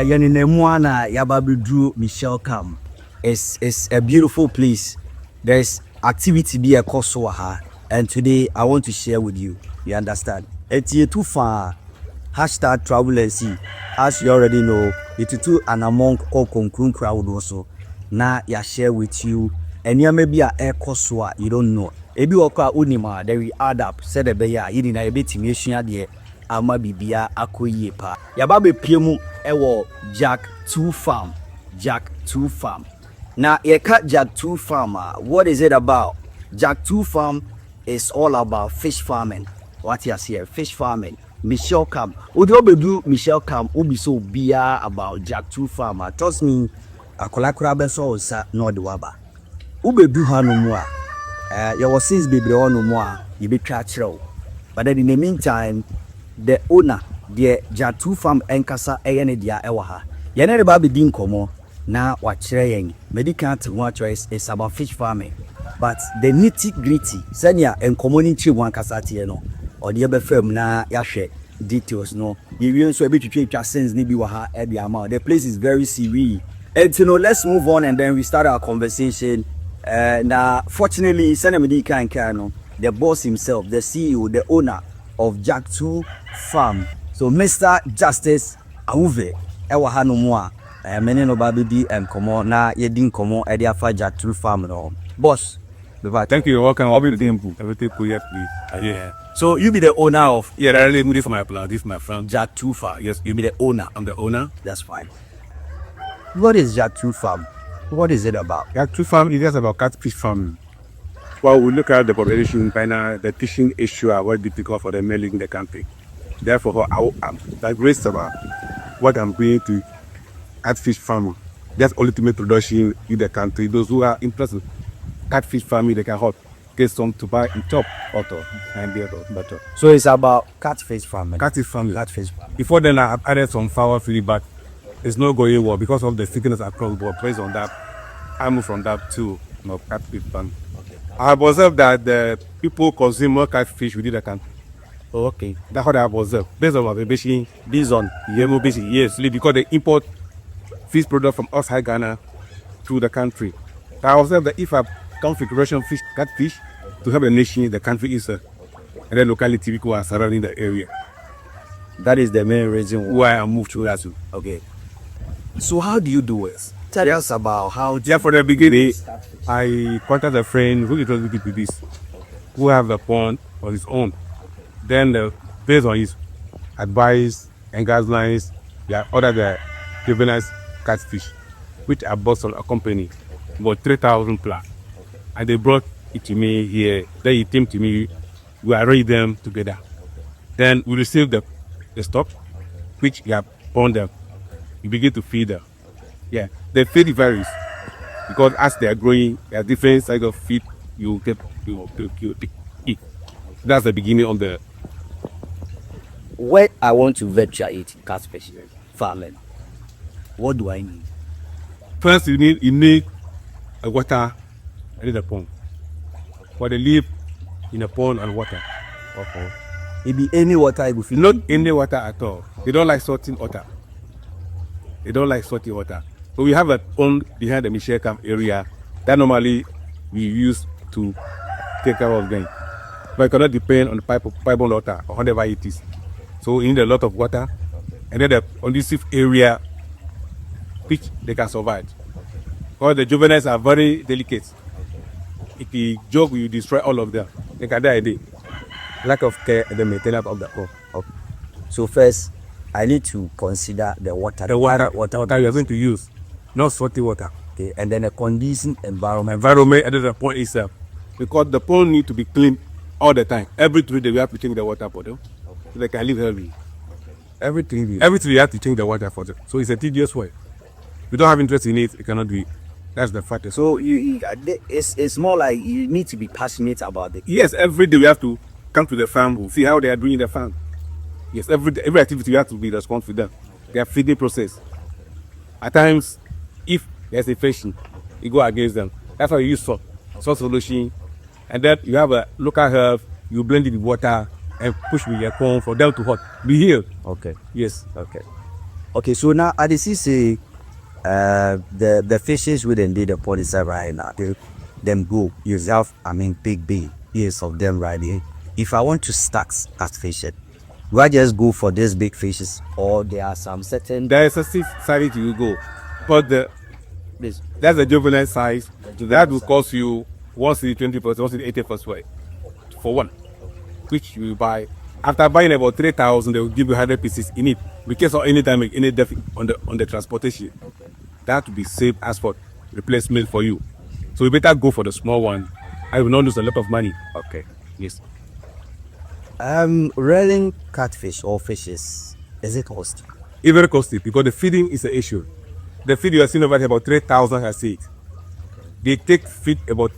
Yaninemuana Yababidru Michelle Cam. It's a beautiful place. There's activity be a Kosoaha, and today I want to share with you. You understand? It's too far. Hashtag travel and see. As you already know, it's too and among all concrete crowd also. Now I share with you, and you may be a air Kosoa, you don't know. Ebi waka unima, then we add up, said the beya, you didn't be timation there. Ama bibia akoye pa. Yababe piemu ewo Jack 2 Farm. Jack 2 Farm. Now you cut Jack 2 Farm. What is it about? Jack 2 Farm is all about fish farming. What you see here? Fish farming. Michelle Cam. Udo do Michelle Cam ubi so bia about Jack 2 Farm. Trust me, akola kura so sa no de waba. Ube do hanu mo your was since baby no more, you be catchrow. But then in the meantime, the owner, the Jack 2 Farm enkasa eyene dia ewaha. Yene baby din komo na wachireyeng. Medical one choice is about fish farming. But the nitty-gritty, senya en community one kasati no. Or the other firm na yashe details no. You even so able to change your sense ni biwaha every amount. The place is very serious. And you know, let's move on and then we start our conversation. Now, fortunately, the boss himself, the CEO, the owner of Jack 2 Farm. So, Mr. Justice Auve, ewa hanu mwa, meneno babidi komo na yedin komo ediafa Jack 2 Farm no. Boss, thank you. Welcome. I'll be the team. Everything please. Yeah. So you be the owner of? Yeah, I really moved for my plan. This is my friend. Jack 2 Farm. Yes, you be the owner. I'm the owner. That's fine. What is Jack 2 Farm? What is it about? Jack 2 Farm is just about catfish farming. Well, we look at the population right now, the fishing issue are very difficult for the male in the country. Therefore, I'm digress about what I'm going to catfish farming. That's ultimate production in the country. Those who are interested in catfish farming, they can get some to buy and chop auto and the other better. So it's about catfish farming. Catfish farming. Catfish farming. Before then, I've added some fowl feed, but it's not going well because of the sickness across the board. Based on that, I moved from that to catfish farming. Okay. I have observed that the people consume more catfish within the country. Oh, okay. That's what I have observed. Based on observation, based on yes, because they import fish product from outside Ghana to the country. I observed that if a configuration fish catfish to help the nation, the country is and the locality people are surrounding the area. That is the main reason why I moved to that. Okay. So how do you do it? Tell us about how. Yeah, for the beginning, I contacted a friend who is looking to this, who have a pond on his own. Then, based on his advice and guidelines, I ordered the juvenile catfish, which I bought from a company, about 3,000 plus. And they brought it to me here. Then he came to me. We arranged them together. Then we received the stock, which we have pond them. You begin to feed them. Yeah, the feed varies because as they are growing, there are different types of feed you get to eat. That's the beginning of the. When I want to venture it, catfish farming, what do I need? First, you need a water. I need a pond. For they live in a pond and water. Okay. It be any water. Not any water at all. They don't like salty water. They don't like salty water. So we have a pond behind the Michelle Camp area that normally we use to take care of them. But it cannot depend on the pipe water or whatever it is. So you need a lot of water. And then the conducive area which they can survive. Because the juveniles are very delicate. If you joke, you destroy all of them. They can die a day. Lack of care and the maintenance of the pond. Okay. So first, I need to consider the water. The water you are going to use, not salty water. Okay, and then a conditioned environment. Environment at the pond itself, because the pond need to be cleaned all the time. Every 3 days we have to change the water for them, so they can live healthy. Every 3 days. Every 3 days you have to change the water for them. So it's a tedious way. If you don't have interest in it, you cannot do it. That's the fact. So it's more like you need to be passionate about it. Yes, every day we have to come to the farm, see how they are doing the farm. Yes, every activity you have to be responsible for them. Their feeding process. At times, if there's a infection, you go against them. That's why you use salt solution, and then you have a local herb. You blend it with water and push with your corn for them to be healed. Okay. Yes. Okay. Okay, so now I see the fishes within the pond is right now. Them go. You have big ears of them right here. If I want to start at fishing, do I just go for these big fishes, or there are some certain There is a size you go, but this that's the juvenile size. juvenile That will size. cost you 120%, 180% for one, which you buy. After buying about 3,000, they will give you 100 pieces in it. In case of any damage, any defect on the transportation, that will be saved as for replacement for you. So you better go for the small one. I will not lose a lot of money. Okay. Yes. Rearing catfish or fishes, is it costly? It's very costly because the feeding is the issue. The feed you are seeing over here about 3,000 I see it. They take feed about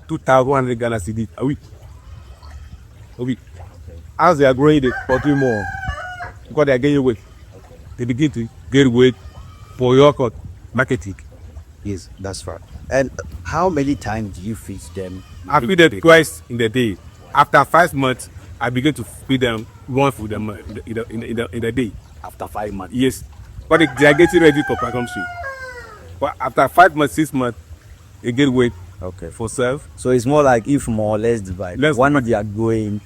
2,100 Ghana cedi a week. A week. As they are growing, they produce more because they are gaining weight. They begin to gain weight for your marketing. Yes, that's right. And how many times do you feed them? I feed them twice in the day. After 5 months, I begin to feed them one food in the day. After 5 months. Yes, but they are getting ready for pregnancy. But after 5 months, 6 months, they get weight Okay. for self. So it's more like if more or less divide. Less One of they are going,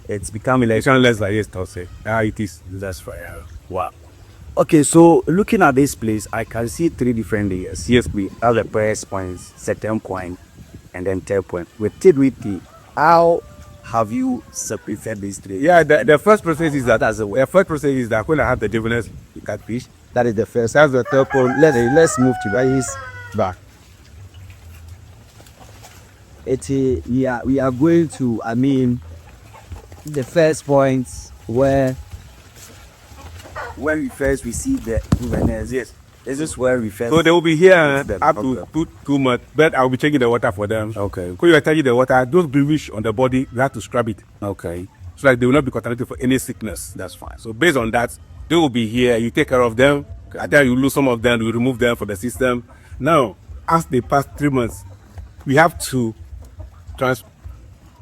it's becoming like It's less like yes, I'll say. It is. that's right. Wow. Okay, so looking at this place, I can see 3 different layers. Yes. We have the press points, second point, and then third point. With Tidwiki, how have you separated these 3? Yeah, the first process is that when I have the juveniles, the catfish. That is the first. That's the third point. Let's move to his back. We are going to the first point where when we first receive the juveniles. Yes. This is where we first. So they will be here them. up to Okay. 2 months, but I will be checking the water for them. Okay. When you are checking the water, those bleach on the body, you have to scrub it Okay, so that they will not be contaminated for any sickness. that's fine. So based on that, they will be here. You take care of them. And then you lose some of them. You remove them from the system. Now, as they pass 3 months, we have to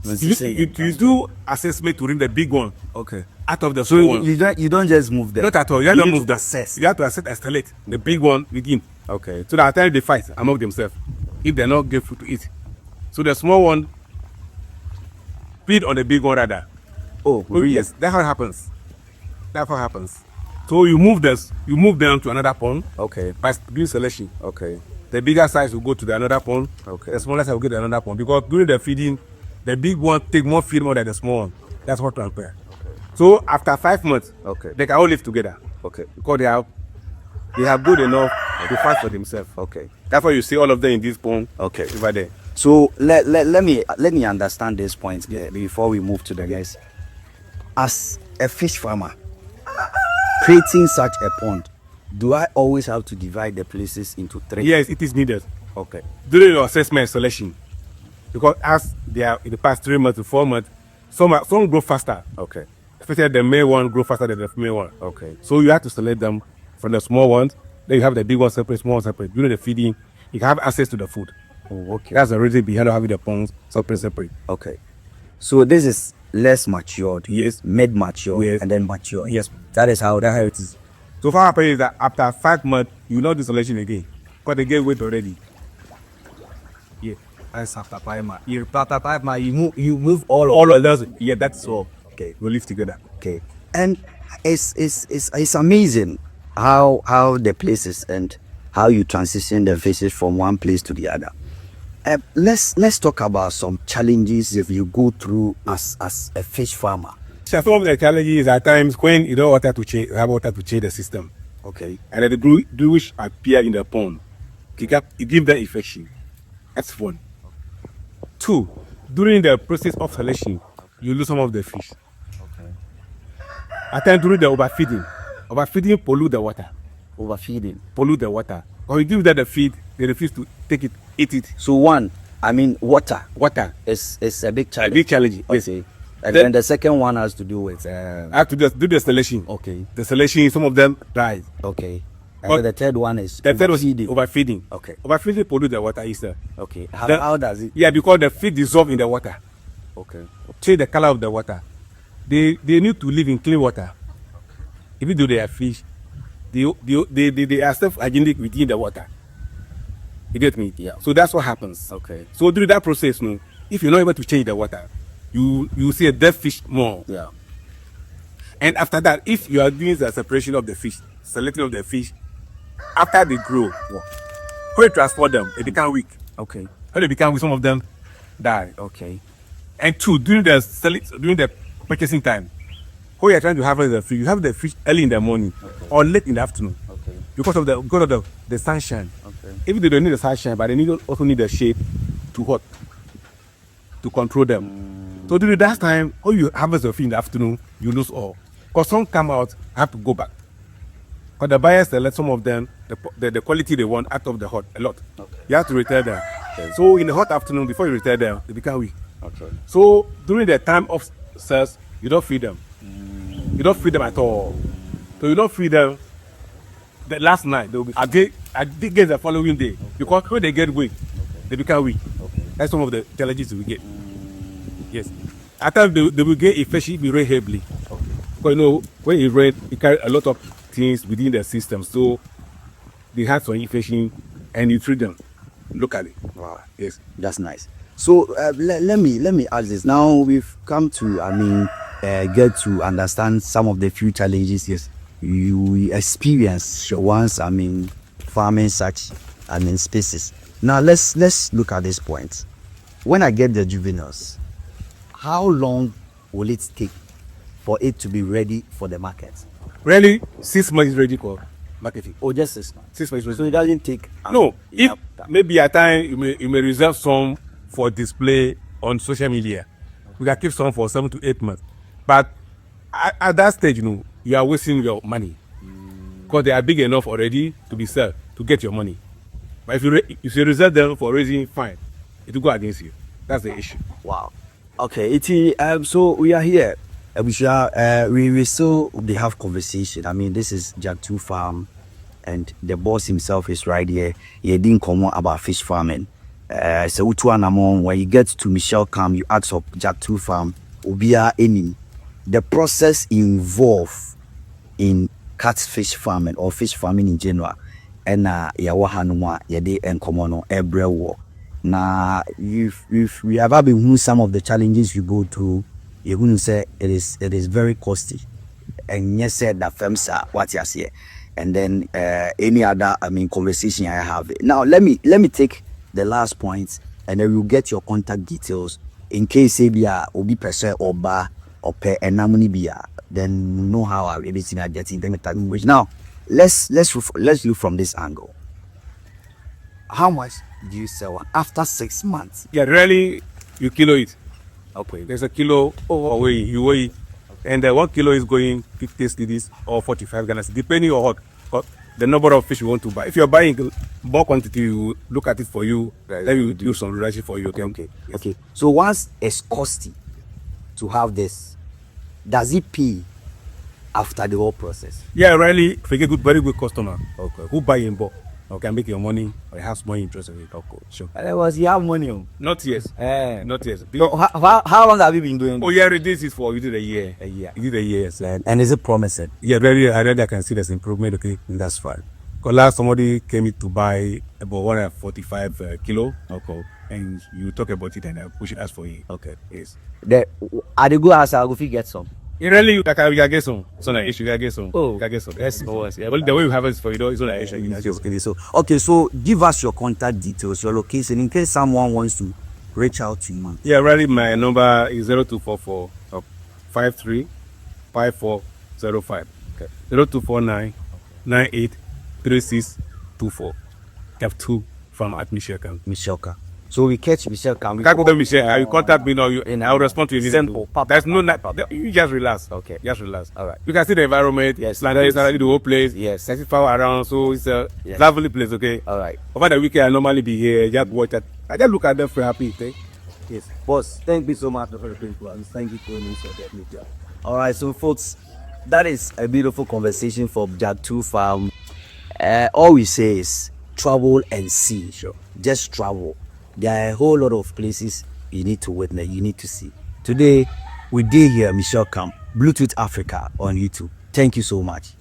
you do assessment to remove the big one Okay. out of the So small one. you don't just move them. Not at all. You have to need move to the assess. You have to assess, escalate the big one begin. Okay. So that at times they fight among themselves if they're not get food to eat. So the small one feed on the big one rather. Oh, So yes, that's how it happens. That's how it happens. So you move them to another pond Okay. by doing selection. Okay. The bigger size will go to the another pond. Okay. The smaller size will go to another pond because during the feeding, the big one take more feed more than the small one. That's what transfer. So after 5 months, Okay. they can all live together Okay. because they have good enough to fight for themselves. Okay. That's why you see all of them in this pond. Okay. Over there. So let me understand this point before we move to the guys. As a fish farmer, creating such a pond, do I always have to divide the places into 3? Yes, it is needed Okay. during your assessment and selection because as they are in the past 3 months to 4 months, some grow faster. Okay. Especially the male one grow faster than the female one. Okay. So you have to select them from the small ones. Then you have the big ones separate, small ones separate. During the feeding, you can have access to the food. Oh, okay. That's the reason behind having the ponds separate. Okay. So this is less matured. Yes. Mid matured. Yes. And then mature. Yes. That's how it is. So what happens is that after 5 months, you will not do selection again because they get weight already. Yeah. That's after 5 months. After 5 months, you move All of those. Yeah, that's all. Okay. We live together. Okay. And it's amazing how the places and how you transition the fishes from one place to the other. Let's talk about some challenges if you go through as a fish farmer. So some of the challenges at times when you don't water to change, have water to change the system, Okay. and then the bluish appear in the pond, it gives them infection. That's one. 2, during the process of selection, you lose some of the fish. Okay. At times during the overfeeding pollute the water. Overfeeding. Pollute the water. Or you give them the feed, they refuse to take it, eat it. So water Water. is a big A challenge. big challenge. Yes. Okay. And Then- then the second one has to do with I have to just do the selection. okay. The selection, some of them die. Okay. And But then the third one is The third was feeding. overfeeding. Okay. Overfeeding pollute the water is Okay. The- How does it? Yeah, because the feed dissolve in the water. Okay. Change the color of the water. They need to live in clean water. Even though they are fish, they are self-hygienic within the water. You get me? Yeah. So that's what happens. Okay. So during that process, no, if you're not able to change the water, you see a dead fish more. Yeah. And after that, if you are doing the separation of the fish, selecting of the fish, after they grow, when you transport them, they become weak. Okay. When they become weak, some of them die. Okay. And two, during the purchasing time, when you're trying to harvest the fish, you have the fish early in the morning or late in the afternoon. Okay. Because of the sunshine. Okay. Even they don't need the sunshine, but they also need the shade to control them. So during that time, when you harvest the fish in the afternoon, you lose all. Because some come out, have to go back. Because the buyers select some of them, the quality they want out of the hot a lot. Okay. You have to return them. Okay. So in the hot afternoon, before you return them, they become weak. Okay. So during the time of sales, you don't feed them. You don't feed them at all. So you don't feed them. The last night they will be again the following day. Okay. Because when they get weak, they become weak. Okay. That's some of the challenges we get. Yes. At times they will get infection if it rain heavily. Okay. Because when it rain, it carry a lot of things within the system. So they have some infection and you treat them locally. Wow. Yes. That's nice. So let me ask this. Now we've come to get to understand some of the few challenges you experience once farming such species. Now let's look at this point. When I get the juveniles, how long will it take for it to be ready for the market? Really, 6 months is ready for marketing. Oh, just 6 months. 6 months is ready. So it doesn't take. No, if maybe at time you may reserve some for display on social media. We can keep some for 7 to 8 months. But at that stage, you are wasting your money. Because they are big enough already to be sold, to get your money. But if you reserve them for raising, fine. It will go against you. That's the issue. Wow. Okay. So we are here. We still have conversation. This is Jack 2 Farm, and the boss himself is right here. He didn't come about fish farming. So when you get to Michelle Cam, you ask up Jack 2 Farm, Ubia Enim. The process involved in catfish farming or fish farming in general, and yawa hanuma yede enkomono every war. Now, if we have been some of the challenges you go through, you're going to say it is very costly, and yes, said that firms are what you say, and then any other conversation I have. Now let me take the last point, and then we'll get your contact details in case obi person or bar or pay and namuni bia, then know how I everything I get in the now. Let's look from this angle. How much do you sell after 6 months? Yeah, really, you kilo it. Okay. There's a kilo away, you weigh it. Okay. And 1 kilo is going 50 cedis or 45 Ghana, depending on the number of fish you want to buy. If you're buying bulk quantity, you look at it for you, then we will do some reduction for you. Okay. Yes. Okay. So once it's costly to have this, does it pay after the whole process? Yeah, really, if you get very good customer, okay, who buy in bulk, okay, make your money or have more interest in it. Okay, sure. Otherwise, you have money. Not yet. Not yet. So how long have you been doing? Oh yeah, this is for you did a year. You did a year, yes. And is it promising? Yeah, really, I can see there's improvement. Okay, that's fine. Because last somebody came in to buy about 145 kilo. Okay. And you talk about it and I push it as for you. Okay. Yes. At the go house, I'll go get some. You really like I get some. It's not an issue. I get some. Oh, I get some. Yes, yeah. But the way we have it for you, it's not an issue. So give us your contact details, your location, in case someone wants to reach out to you. Yeah, really. My number is 0244 53 5405. Okay. 0249 98 3624. Have 2 from at Michelle Cam. Michelle Cam. So we catch Michelle Cam. Can't go Michelle. You contact me now. I'll respond to you. Simple. There's no. You just relax. Okay. Just relax. All right. You can see the environment. Yes. Like it's already the whole place. Yes. 34 around, so it's a lovely place. Okay. All right. Over the weekend, I normally be here. Just watch it. I just look at them for happy. Okay? Yes. Boss, thank you so much for the people. Thank you for me for that media. All right. So folks, that is a beautiful conversation from Jack 2 Farm. All we say is travel and see. Sure. Just travel. There are a whole lot of places you need to witness, you need to see. Today, we did here Michelle Cam, Bluetooth Africa on YouTube. Thank you so much.